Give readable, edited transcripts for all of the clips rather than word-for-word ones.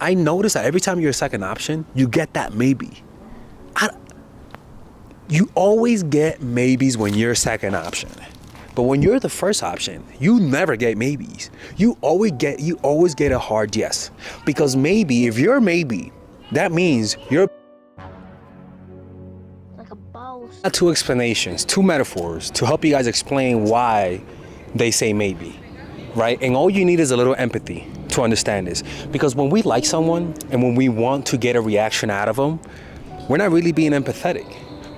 I notice that every time you're a second option, you get that maybe. You always get maybes when you're a second option. But when you're the first option, you never get maybes. You always get a hard yes. Because maybe, if you're a maybe, that means you're like a boss. two explanations, two metaphors to help you guys explain why they say maybe, right? And all you need is a little empathy to understand this. Because when we like someone and when we want to get a reaction out of them, we're not really being empathetic.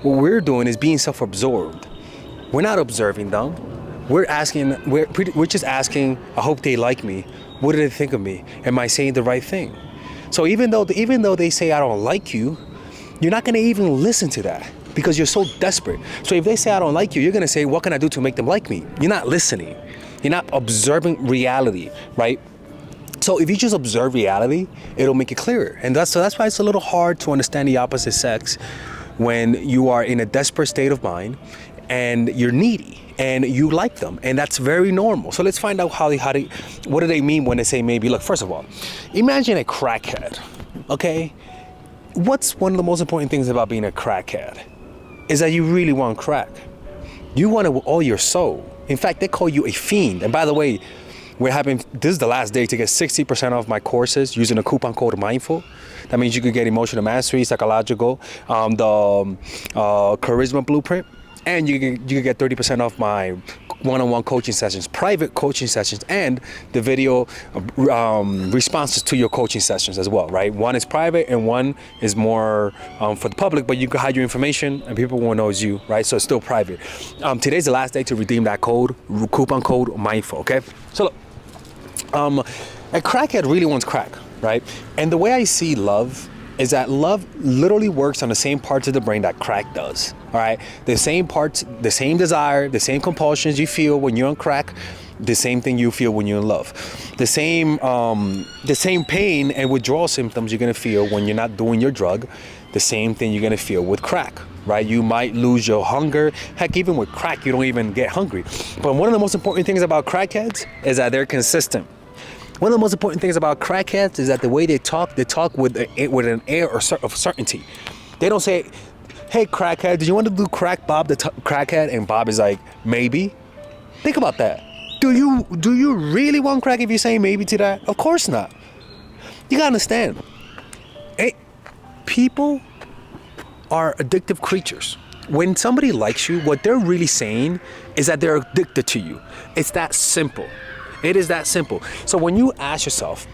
What we're doing is being self-absorbed. We're not observing them. We're just asking, I hope they like me. What do they think of me? Am I saying the right thing? So even though they say I don't like you, you're not gonna even listen to that because you're so desperate. So if they say I don't like you, you're gonna say, what can I do to make them like me? You're not listening. You're not observing reality, right? So if you just observe reality, it'll make it clearer. And that's why it's a little hard to understand the opposite sex when you are in a desperate state of mind and you're needy and you like them, and that's very normal. So let's find out what do they mean when they say maybe. Look, first of all, imagine a crackhead, okay? What's one of the most important things about being a crackhead is that you really want crack. You want it with all your soul. In fact, they call you a fiend. And by the way, this is the last day to get 60% off my courses using a coupon code MINDFUL. That means you could get emotional mastery, psychological, the charisma blueprint, and you could get 30% off my one-on-one coaching sessions, private coaching sessions, and the video responses to your coaching sessions as well, right? One is private and one is more for the public, but you can hide your information and people won't know it's you, right? So it's still private. Today's the last day to redeem that code, coupon code MINDFUL, okay? So look, a crackhead really wants crack, right? And the way I see love is that love literally works on the same parts of the brain that crack does, all right? The same parts, the same desire, the same compulsions you feel when you're on crack, the same thing you feel when you're in love. The same pain and withdrawal symptoms you're gonna feel when you're not doing your drug, the same thing you're gonna feel with crack, right? You might lose your hunger. Heck, even with crack, you don't even get hungry. But one of the most important things about crackheads is that they're consistent. One of the most important things about crackheads is that the way they talk with an air of certainty. They don't say, hey, crackhead, do you want to do crack, Bob, the crackhead? And Bob is like, maybe. Think about that. Do you really want crack if you say maybe to that? Of course not. You gotta understand. People are addictive creatures. When somebody likes you, what they're really saying is that they're addicted to you. It's that simple. It is that simple. So when you ask yourself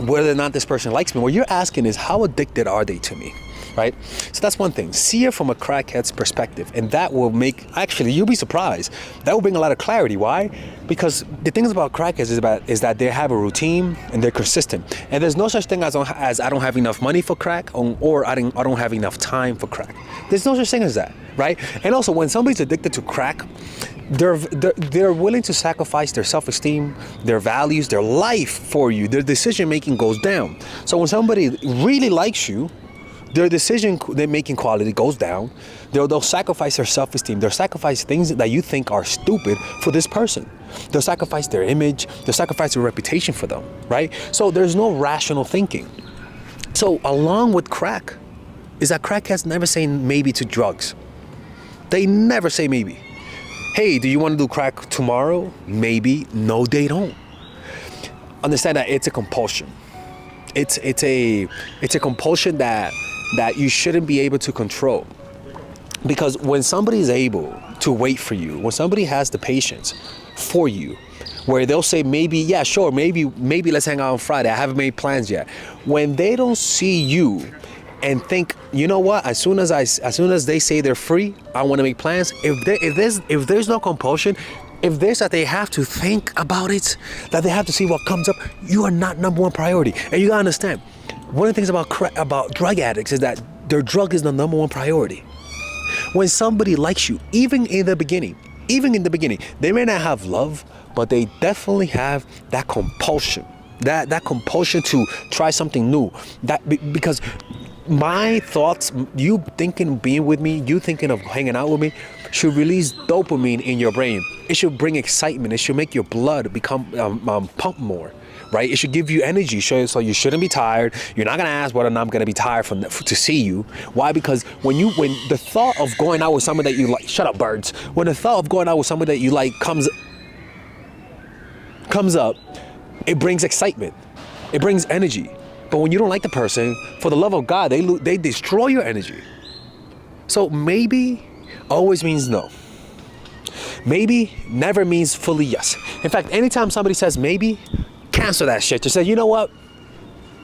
whether or not this person likes me, what you're asking is how addicted are they to me, right? So that's one thing. See it from a crackhead's perspective, and that will actually, you'll be surprised. That will bring a lot of clarity. Why? Because the things about crackheads is that they have a routine and they're consistent. And there's no such thing as I don't have enough money for crack or I don't have enough time for crack. There's no such thing as that, right? And also, when somebody's addicted to crack, they're willing to sacrifice their self-esteem, their values, their life for you. Their decision-making goes down. So when somebody really likes you, their decision-making quality goes down. They'll sacrifice their self-esteem. They'll sacrifice things that you think are stupid for this person. They'll sacrifice their image. They'll sacrifice their reputation for them, right? So there's no rational thinking. So along with crack is that crackheads never say maybe to drugs. They never say maybe. Hey, do you want to do crack tomorrow? Maybe. No, they don't. Understand that it's a compulsion. It's a compulsion that you shouldn't be able to control. Because when somebody is able to wait for you, when somebody has the patience for you, where they'll say maybe, yeah, sure, maybe let's hang out on Friday. I haven't made plans yet. When they don't see you and think, you know what? As soon as they say they're free, I want to make plans. If there's no compulsion, if there's that they have to think about it, that they have to see what comes up, you are not number one priority. And you gotta understand, one of the things about drug addicts is that their drug is the number one priority. When somebody likes you, even in the beginning, they may not have love, but they definitely have that compulsion, that compulsion to try something new. Because my thoughts, you thinking of being with me, you thinking of hanging out with me, should release dopamine in your brain. It should bring excitement. It should make your blood become pump more. right? It should give you energy, so you shouldn't be tired. You're not gonna ask whether or not I'm gonna be tired to see you. Why? Because when the thought of going out with someone that you like, shut up, birds. When the thought of going out with someone that you like comes up, it brings excitement. It brings energy. But when you don't like the person, for the love of God, they destroy your energy. So maybe always means no. Maybe never means fully yes. In fact, anytime somebody says maybe, cancel that shit. Just say, you know what?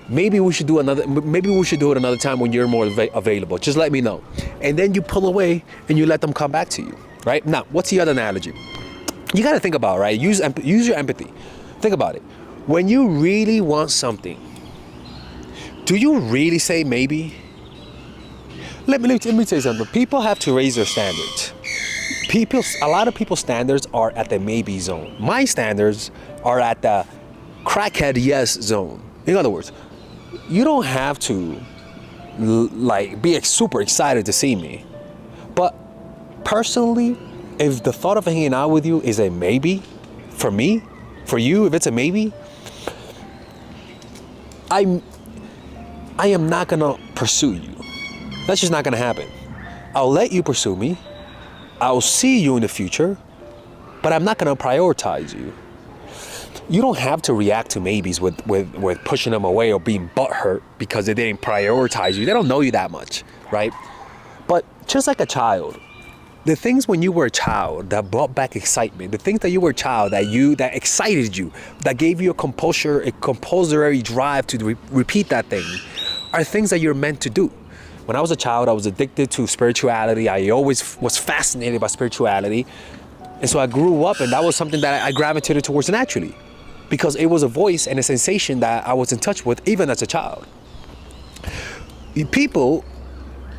Maybe we should do it another time when you're more available. Just let me know. And then you pull away and you let them come back to you, right? Now, what's the other analogy? You got to think about, right? Use your empathy. Think about it. When you really want something, do you really say maybe? Let me tell you something. People have to raise their standards. A lot of people's standards are at the maybe zone. My standards are at the crackhead yes zone. In other words, you don't have to be super excited to see me. But personally, if the thought of hanging out with you is a maybe, for me, for you, if it's a maybe, I am not gonna pursue you. That's just not gonna happen. I'll let you pursue me. I'll see you in the future, but I'm not gonna prioritize you. You don't have to react to maybes with pushing them away or being butthurt because they didn't prioritize you. They don't know you that much, right? But just like a child, the things when you were a child that brought back excitement, the things that you were a child that excited you, that gave you a compulsory drive to repeat that thing, are things that you're meant to do. When I was a child, I was addicted to spirituality. I always was fascinated by spirituality. And so I grew up, and that was something that I gravitated towards naturally, because it was a voice and a sensation that I was in touch with even as a child. People,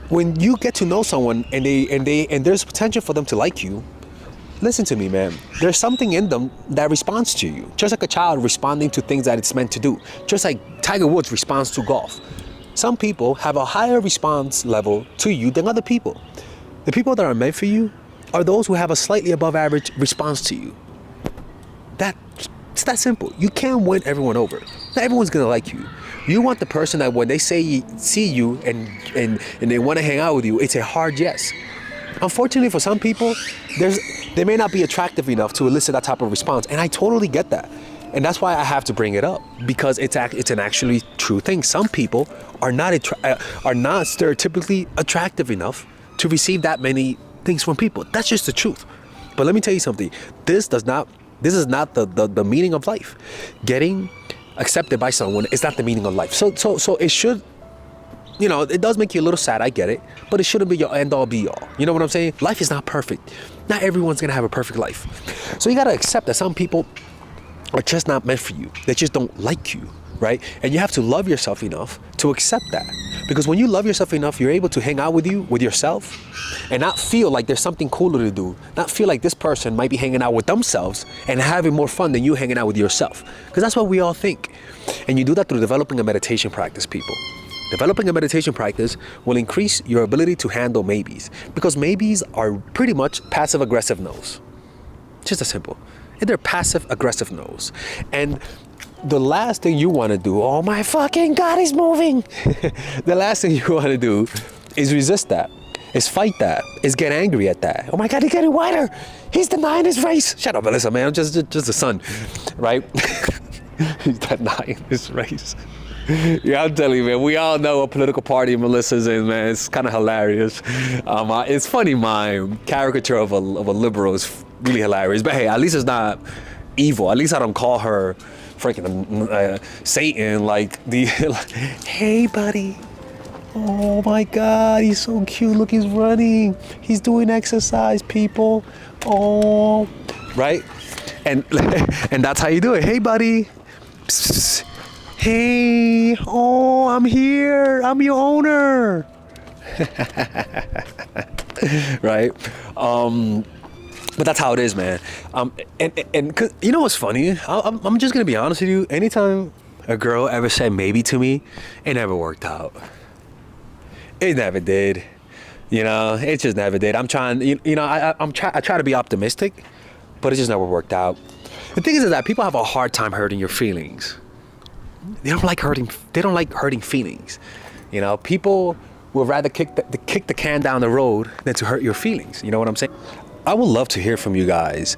when you get to know someone and there's potential for them to like you, listen to me, man. There's something in them that responds to you. Just like a child responding to things that it's meant to do. Just like Tiger Woods responds to golf. Some people have a higher response level to you than other people. The people that are meant for you are those who have a slightly above average response to you. It's that simple. You can't win everyone over. Not everyone's gonna like you. You want the person that when they see you and they want to hang out with you, it's a hard yes. Unfortunately for some people, they may not be attractive enough to elicit that type of response, and I totally get that. And that's why I have to bring it up, because it's an actually true thing. Some people are not stereotypically attractive enough to receive that many things from people. That's just the truth. But let me tell you something. This is not the meaning of life. Getting accepted by someone is not the meaning of life. So it should, it does make you a little sad. I get it, but it shouldn't be your end all be all. You know what I'm saying? Life is not perfect. Not everyone's gonna have a perfect life. So you gotta accept that some people are just not meant for you. They just don't like you, right? And you have to love yourself enough to accept that. Because when you love yourself enough, you're able to hang out with yourself, and not feel like there's something cooler to do. Not feel like this person might be hanging out with themselves and having more fun than you hanging out with yourself. Because that's what we all think. And you do that through developing a meditation practice, people. Developing a meditation practice will increase your ability to handle maybes. Because maybes are pretty much passive-aggressive no's. Just as simple. They're passive-aggressive no's. And the last thing you want to do, oh my fucking God, he's moving. The last thing you want to do is resist that, is fight that, is get angry at that. Oh my God, he's getting wider. He's denying his race. Shut up, Melissa, man. I'm just a son, right? He's denying his race. Yeah, I'm telling you, man, we all know what political party Melissa's in, man. It's kind of hilarious. It's funny, my caricature of a liberal is really hilarious. But hey, at least it's not evil. At least I don't call her freaking Satan, hey, buddy. Oh my God, he's so cute. Look, he's running. He's doing exercise, people. Oh, right? And that's how you do it. Hey, buddy. Psst. Hey, oh, I'm here. I'm your owner. Right? But that's how it is, man. And cause you know what's funny? I'm just gonna be honest with you. Anytime a girl ever said maybe to me, it never worked out. It never did. It just never did. I'm trying. I try to be optimistic, but it just never worked out. The thing is that people have a hard time hurting your feelings. They don't like hurting feelings. You know, people would rather kick the can down the road than to hurt your feelings. You know what I'm saying? I would love to hear from you guys.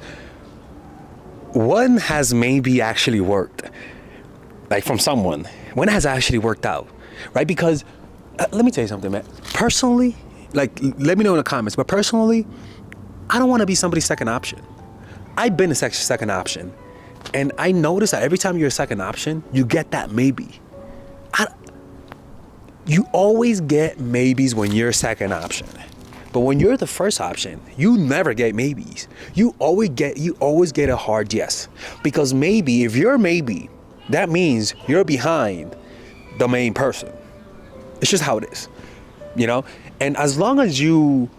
When has maybe actually worked? Like from someone. When has actually worked out? Right? Because let me tell you something, man. Personally, like, let me know in the comments. But personally, I don't want to be somebody's second option. I've been a second option. And I notice that every time you're a second option, you get that maybe. You always get maybes when you're a second option. But when you're the first option, you never get maybes. You always get a hard yes. Because maybe, if you're a maybe, that means you're behind the main person. It's just how it is. You know? And as long as you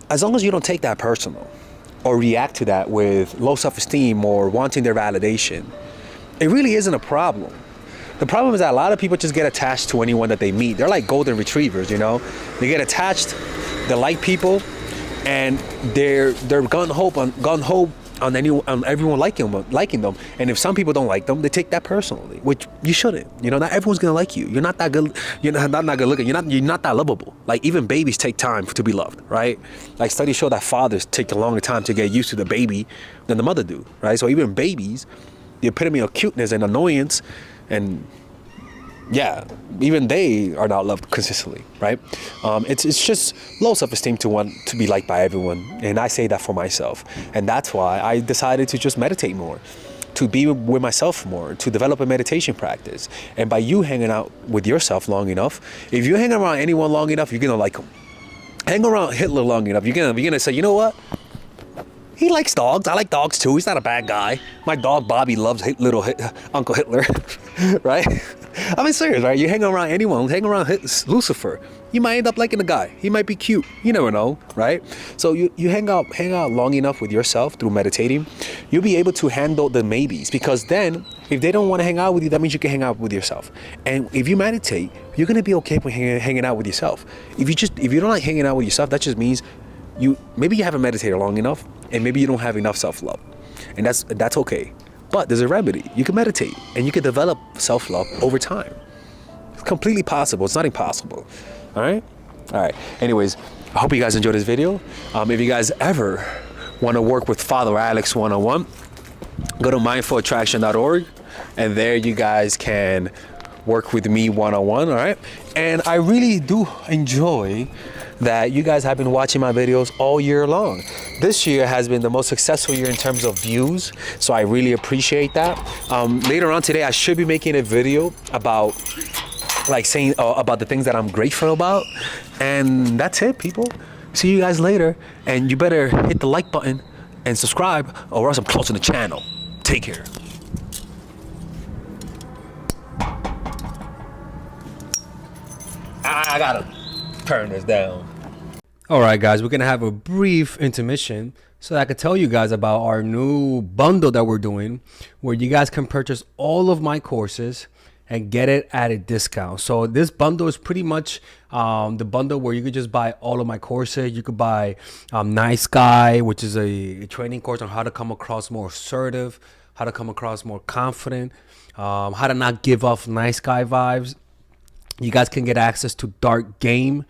don't take that personal or react to that with low self-esteem or wanting their validation, it really isn't a problem. The problem is that a lot of people just get attached to anyone that they meet. They're like golden retrievers, you know? They get attached, they like people, and they're gung-ho on everyone liking them. And if some people don't like them, they take that personally, which you shouldn't. You know, not everyone's gonna like you. You're not that good. You're not good looking. You're not that lovable. Like, even babies take time to be loved, right? Like, studies show that fathers take a longer time to get used to the baby than the mother do, right? So even babies, the epitome of cuteness and annoyance, and yeah, even they are not loved consistently, right? It's just low self-esteem to want to be liked by everyone, and I say that for myself. And that's why I decided to just meditate more, to be with myself more, to develop a meditation practice. And by you hanging out with yourself long enough, if you hang around anyone long enough, you're gonna like them. Hang around Hitler long enough, you're gonna say, you know what? He likes dogs. I like dogs too. He's not a bad guy. My dog Bobby loves Uncle Hitler, right? I mean, serious, right? You hang around anyone, hang around Lucifer, you might end up liking the guy. He might be cute. You never know, right? So you hang out long enough with yourself through meditating, you'll be able to handle the maybes. Because then, if they don't want to hang out with you, that means you can hang out with yourself. And if you meditate, you're gonna be okay with hanging out with yourself. If you don't like hanging out with yourself, that just means maybe you haven't meditated long enough, and maybe you don't have enough self-love, and that's okay. But there's a remedy. You can meditate and you can develop self-love over time. It's completely possible. It's not impossible. All right. Anyways, I hope you guys enjoyed this video. If you guys ever want to work with Father Alex one-on-one, go to mindfulattraction.org, and there you guys can work with me one-on-one. All right. And I really do enjoy that you guys have been watching my videos all year long. This year has been the most successful year in terms of views, so I really appreciate that. Later on today, I should be making a video about saying about the things that I'm grateful about. And that's it, people. See you guys later, and you better hit the like button and subscribe, or else I'm closing the channel. Take care. I gotta turn this down. All right, guys, we're gonna have a brief intermission so that I can tell you guys about our new bundle that we're doing, where you guys can purchase all of my courses and get it at a discount. So this bundle is pretty much the bundle where you could just buy all of my courses. You could buy Nice Guy, which is a training course on how to come across more assertive, how to come across more confident, how to not give off nice guy vibes. You guys can get access to Dark Game,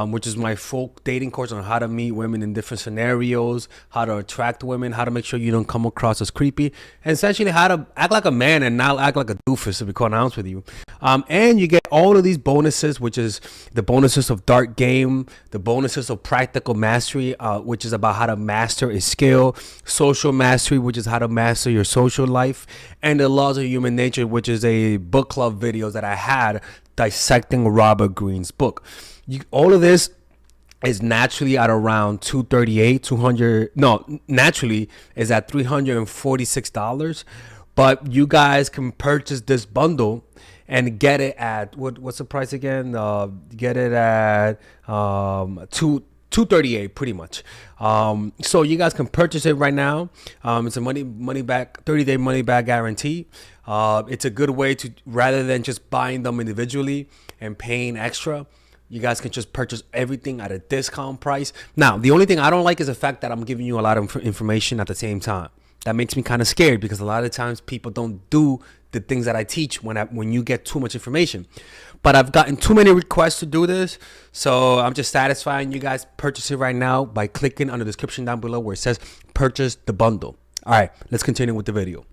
which is my full dating course on how to meet women in different scenarios, how to attract women, how to make sure you don't come across as creepy, and essentially how to act like a man and not act like a doofus, to be quite honest with you. And you get all of these bonuses, which is the bonuses of Dark Game, the bonuses of Practical Mastery, which is about how to master a skill, Social Mastery, which is how to master your social life, and the Laws of Human Nature, which is a book club videos that I had dissecting Robert Greene's book. All of this is naturally at around naturally is at $346, but you guys can purchase this bundle and get it at what's the price again? Get it at $238 pretty much. So you guys can purchase it right now. It's a money back 30-day money back guarantee. It's a good way to, rather than just buying them individually and paying extra, you guys can just purchase everything at a discount price. Now, the only thing I don't like is the fact that I'm giving you a lot of information at the same time. That makes me kind of scared, because a lot of times people don't do the things that I teach when you get too much information. But I've gotten too many requests to do this, so I'm just satisfying you guys. Purchase it right now by clicking on the description down below where it says purchase the bundle. All right, let's continue with the video.